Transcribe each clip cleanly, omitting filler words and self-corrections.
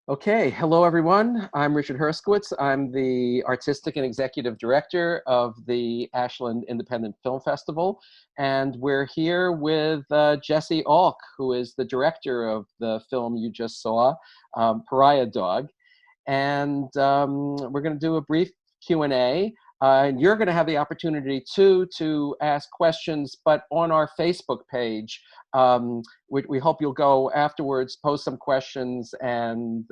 Okay, hello everyone. I'm Richard Herskowitz. I'm the artistic and executive director of the Ashland Independent Film Festival, and we're here with Jesse Alk, who is the director of the film you just saw, Pariah Dog. And we're going to do a brief Q&A. And you're going to have the opportunity to ask questions, but on our Facebook page. We hope you'll go afterwards, post some questions, and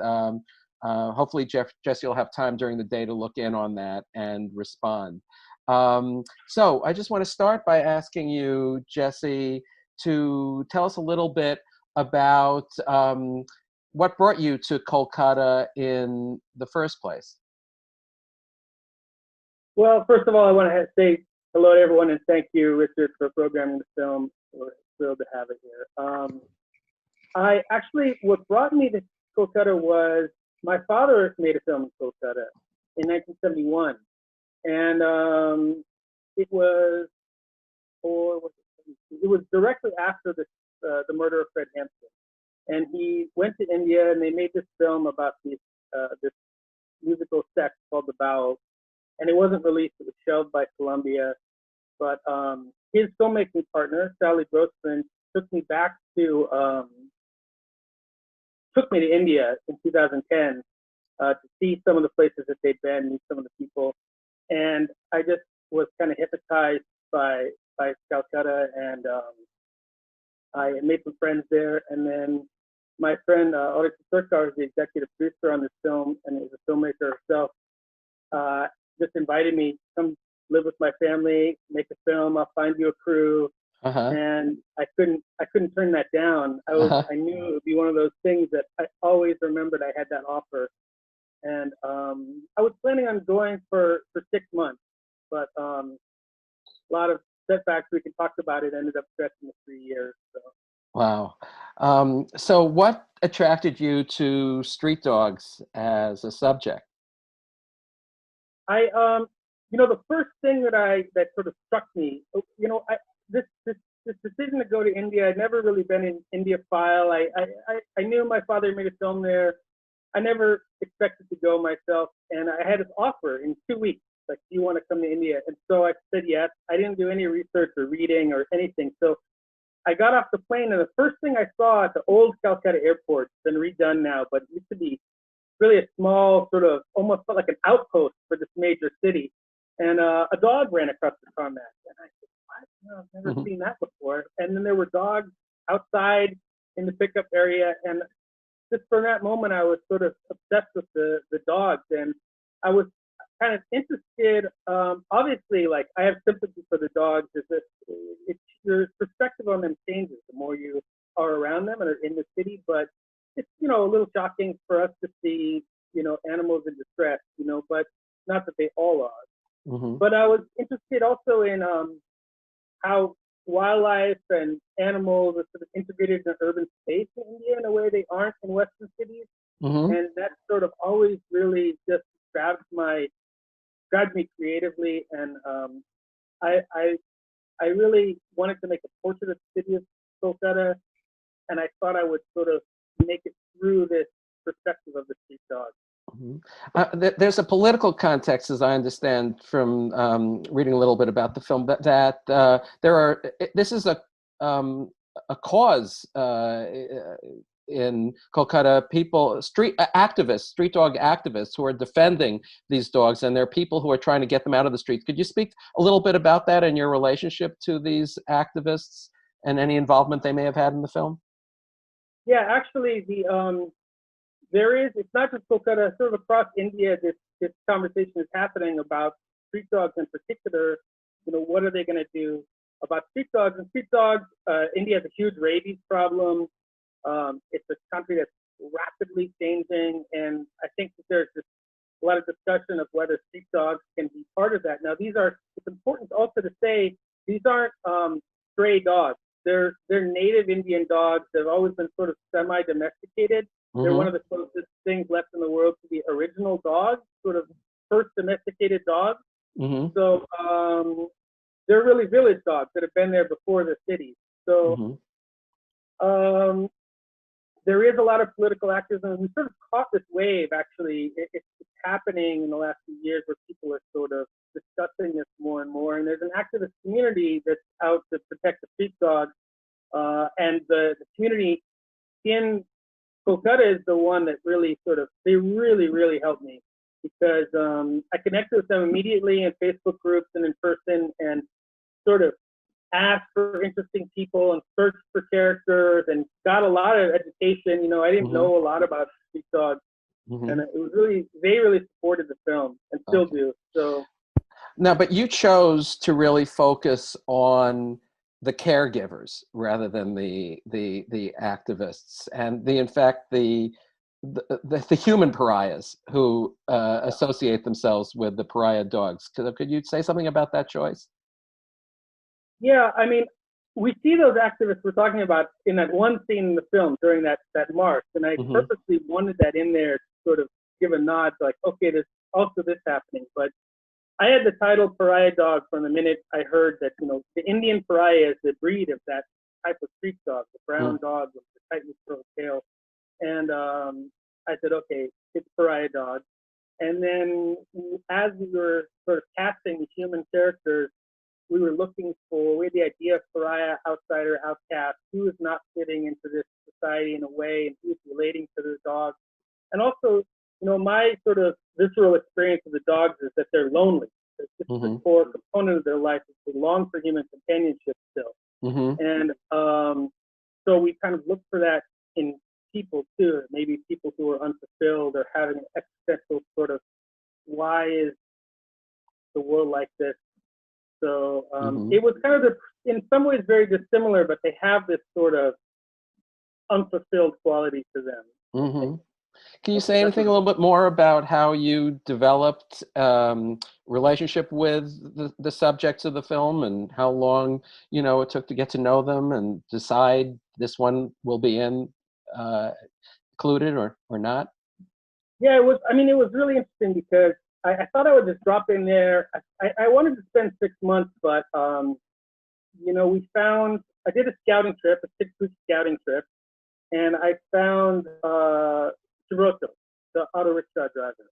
hopefully Jesse will have time during the day to look in on that and respond. So I just want to start by asking you, Jesse, to tell us a little bit about what brought you to Kolkata in the first place. Well, first of all, I want to say hello to everyone and thank you, Richard, for programming the film. We're thrilled to have it here. What brought me to Kolkata was my father made a film in Kolkata in 1971, and it was directly after the murder of Fred Hampton, and he went to India and they made this film about this musical sect called the Bowels. And it wasn't released. It was shelved by Columbia. But his filmmaking partner, Sally Grossman, took me to India in 2010 to see some of the places that they'd been, meet some of the people. And I just was kind of hypnotized by Calcutta, and I made some friends there. And then my friend, Audrey Turkar, is the executive producer on this film and is a filmmaker herself. Just invited me to come live with my family, make a film. I'll find you a crew, and I couldn't turn that down. I knew it would be one of those things that I always remembered. I had that offer, and I was planning on going for 6 months, but a lot of setbacks we can talk about. It ended up stretching to 3 years. So. Wow. So what attracted you to street dogs as a subject? The first thing that sort of struck me, this decision to go to India, I'd never really been in India file. I knew my father made a film there. I never expected to go myself, and I had this offer in 2 weeks, like, do you want to come to India? And so I said yes. I didn't do any research or reading or anything. So I got off the plane, and the first thing I saw at the old Calcutta airport, it's been redone now, but it used to be really a small, sort of almost felt like an outpost for this major city. And a dog ran across the tarmac. And I said, what? No, I've never seen that before. And then there were dogs outside in the pickup area. And just from that moment, I was sort of obsessed with the dogs. And I was kind of interested, obviously, like, I have sympathy for the dogs. Your perspective on them changes the more you are around them and are in the city. But it's, a little shocking for us to see, animals in distress, but not that they all are. But I was interested also in how wildlife and animals are sort of integrated in an urban space in India in a way they aren't in Western cities. And that sort of always really just grabbed me creatively. And I really wanted to make a portrait of the city of Kolkata, and I thought I would sort of make it through this perspective of the street dog. There's a political context, as I understand from reading a little bit about the film, that this is a cause in Kolkata, street dog activists who are defending these dogs, and there are people who are trying to get them out of the streets. Could you speak a little bit about that and your relationship to these activists and any involvement they may have had in the film? Yeah, actually, it's not just Kolkata, sort of across India, this conversation is happening about street dogs in particular. What are they going to do about street dogs? And street dogs, India has a huge rabies problem. It's a country that's rapidly changing, and I think that there's a lot of discussion of whether street dogs can be part of that. Now, it's important also to say, these aren't stray dogs. They're native Indian dogs. They've always been sort of semi-domesticated. They're one of the closest things left in the world to the original dog, sort of first domesticated dogs. So they're really village dogs that have been there before the cities. So there is a lot of political activism. We sort of caught this wave, actually. It's happening in the last few years where people are sort of discussing this more and more. And there's an activist community that's out to protect the street dogs. And the community in Kolkata is the one that really they really helped me, because I connected with them immediately in Facebook groups and in person, and sort of asked for interesting people and searched for characters and got a lot of education. You know, I didn't know a lot about street dogs, and it was they really supported the film and still do. So now, but you chose to really focus on the caregivers rather than the activists, and in fact the human pariahs who associate themselves with the pariah dogs. Could you say something about that choice? Yeah, I mean, we see those activists we're talking about in that one scene in the film during that march, and I purposely wanted that in there to sort of give a nod to, like, okay, there's also this happening. But I had the title Pariah Dog from the minute I heard that, you know, the Indian pariah is the breed of that type of street dog, the brown dog with the tightly curled tail. And I said, okay, it's Pariah Dog. And then as we were sort of casting the human characters, we had the idea of pariah, outsider, outcast, who is not fitting into this society in a way, and who's relating to the dogs. And also, you know, my sort of visceral experience of the dogs is that they're lonely. It's just the core component of their life is they long for human companionship still. And so we kind of look for that in people too, maybe people who are unfulfilled or having an existential sort of, why is the world like this? So it was kind of, in some ways, very dissimilar, but they have this sort of unfulfilled quality to them. Can you say anything a little bit more about how you developed relationship with the subjects of the film, and how long, you know, it took to get to know them and decide this one will be included or not? Yeah, it was really interesting because I thought I would just drop in there. I wanted to spend 6 months, but you know, I did a scouting trip, a 6-week scouting trip, and I found Subroto, the auto rickshaw driver.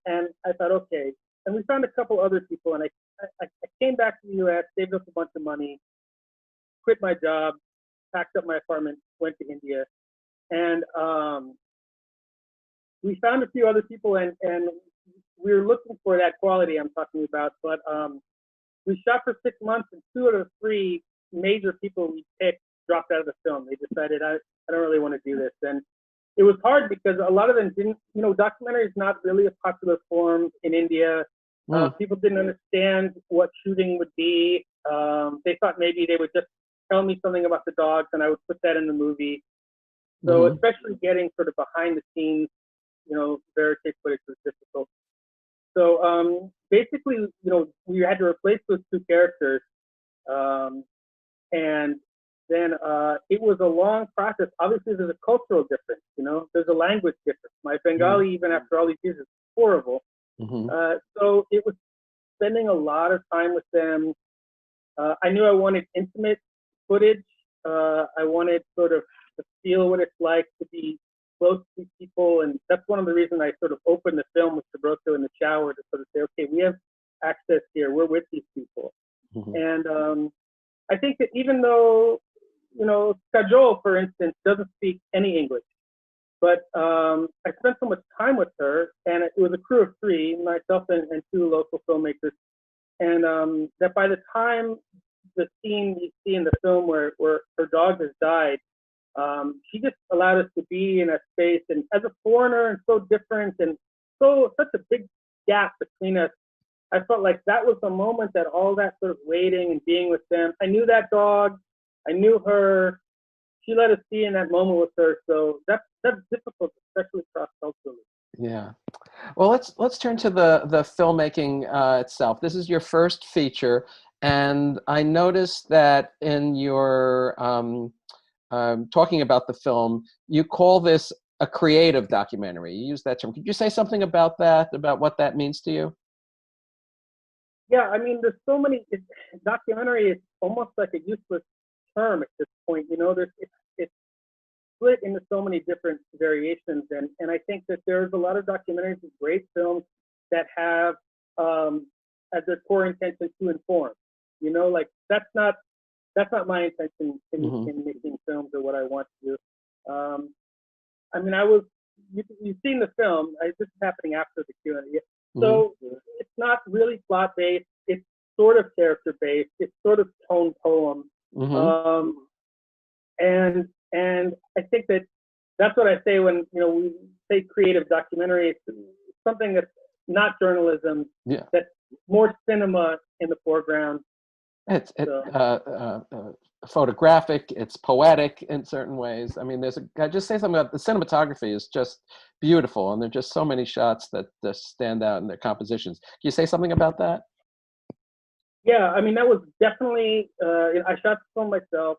And I thought, okay, and we found a couple other people, and I came back to the US, saved up a bunch of money, quit my job, packed up my apartment, went to India, and we found a few other people, and we were looking for that quality I'm talking about, but we shot for 6 months, and 2 out of the 3 major people we picked dropped out of the film. They decided, I don't really want to do this. And it was hard because a lot of them didn't, you know, documentary is not really a popular form in India. People didn't understand what shooting would be. They thought maybe they would just tell me something about the dogs and I would put that in the movie. So especially getting sort of behind the scenes, you know, verite footage was difficult. So basically, you know, we had to replace those 2 characters. And then it was a long process. Obviously, there's a cultural difference, you know, there's a language difference. My Bengali, even after all these years, is horrible. So it was spending a lot of time with them. I knew I wanted intimate footage. I wanted sort of to feel what it's like to be close to people, and that's one of the reasons I sort of opened the film with Subroto in the shower, to sort of say, okay, we have access here, we're with these people. And I think that even though, you know, Kajol, for instance, doesn't speak any English, but I spent so much time with her, and it was a crew of 3, myself and 2 local filmmakers, and that by the time the scene you see in the film where her dog has died, she just allowed us to be in a space, and as a foreigner and so different and such a big gap between us, I felt like that was the moment that all that sort of waiting and being with them. I knew that dog, I knew her. She let us be in that moment with her, so that's difficult, especially cross-culturally. Yeah. Well, let's turn to the filmmaking itself. This is your first feature, and I noticed that in your talking about the film, you call this a creative documentary. You use that term. Could you say something about that, about what that means to you? Yeah, I mean, there's so many. Documentary is almost like a useless term at this point. You know, split into so many different variations, and I think that there's a lot of documentaries and great films that have as their core intention to inform. You know, like that's not my intention in making films or what I want to do. I mean, you've seen the film. This is happening after the Q&A. So it's not really plot based. It's sort of character based. It's sort of tone poem. And I think that's what I say when we say creative documentary. It's something that's not journalism. Yeah. That's more cinema in the foreground. It's photographic. It's poetic in certain ways. I mean, I just say something about the cinematography is just beautiful, and there are just so many shots that stand out in their compositions. Can you say something about that? Yeah, I mean, that was definitely. I shot the film myself.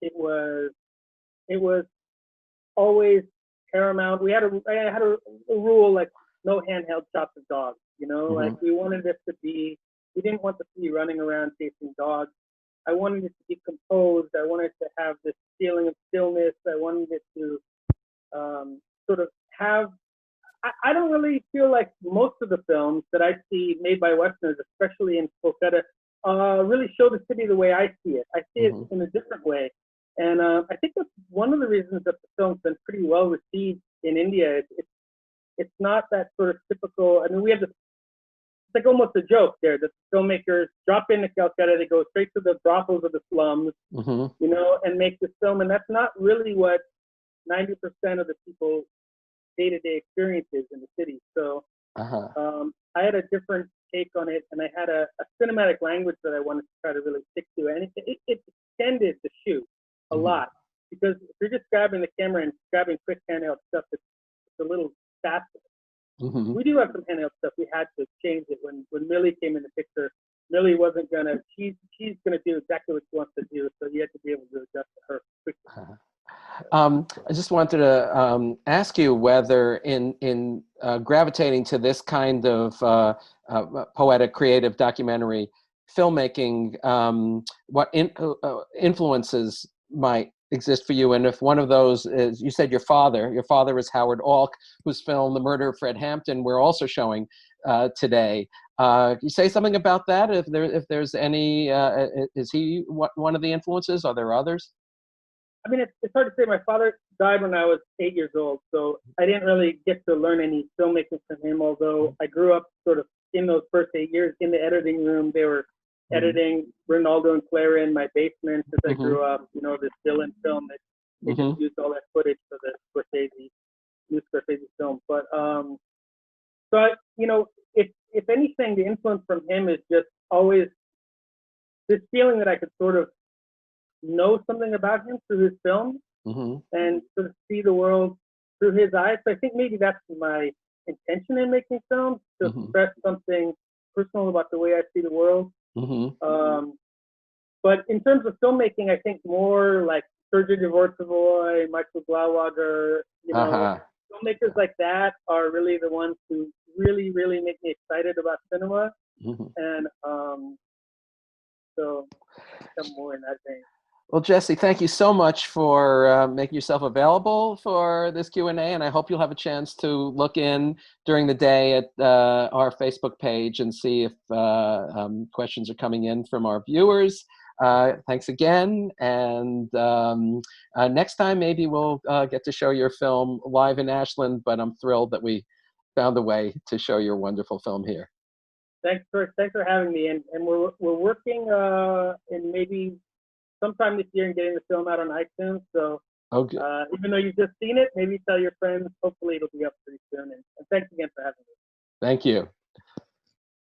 It was always paramount. I had a rule, like no handheld shots of dogs. Like we wanted it to be. We didn't want to be running around chasing dogs. I wanted it to be composed. I wanted to have this feeling of stillness. I wanted it to sort of have. I don't really feel like most of the films that I see made by Westerners, especially in Kolkata, really show the city the way I see it. I see it in a different way. And I think that's one of the reasons that the film's been pretty well received in India. It's not that sort of typical. I mean, we have this. It's like almost a joke there that the filmmakers drop into Calcutta, they go straight to the brothels of the slums, and make this film. And that's not really what 90% of the people day-to-day experiences in the city. So I had a different take on it, and I had a cinematic language that I wanted to try to really stick to. And it extended the shoot a lot, because if you're just grabbing the camera and grabbing quick handheld stuff, it's a little faster. We do have some handheld stuff. We had to change it when Millie came in the picture. Millie wasn't gonna. She's gonna do exactly what she wants to do. So you had to be able to adjust to her quickly. I just wanted to ask you whether in gravitating to this kind of poetic, creative documentary filmmaking, what influences might exist for you, and if one of those is, you said your father is Howard Alk, whose film The Murder of Fred Hampton we're also showing today. Can you say something about that? If there's any, is he one of the influences? Are there others? I mean, it's hard to say. My father died when I was 8 years old, so I didn't really get to learn any filmmaking from him, although I grew up sort of in those first 8 years in the editing room. They were editing Ronaldo and Clara in my basement as I grew up, this Dylan film that they just used all that footage for the new Scorsese film. But, if anything, the influence from him is just always this feeling that I could sort of know something about him through his films and sort of see the world through his eyes. So I think maybe that's my intention in making films, to express something personal about the way I see the world. But in terms of filmmaking, I think more like Sergei Dvorcevoy, Michael Blauwager, filmmakers like that are really the ones who really, really make me excited about cinema. And so some more in that vein. Well, Jesse, thank you so much for making yourself available for this Q&A, and I hope you'll have a chance to look in during the day at our Facebook page and see if questions are coming in from our viewers. Thanks again, and next time maybe we'll get to show your film live in Ashland, but I'm thrilled that we found a way to show your wonderful film here. Thanks for having me, and we're working in maybe sometime this year and getting the film out on iTunes. So even though you've just seen it, maybe tell your friends. Hopefully it'll be up pretty soon. And thanks again for having me. Thank you.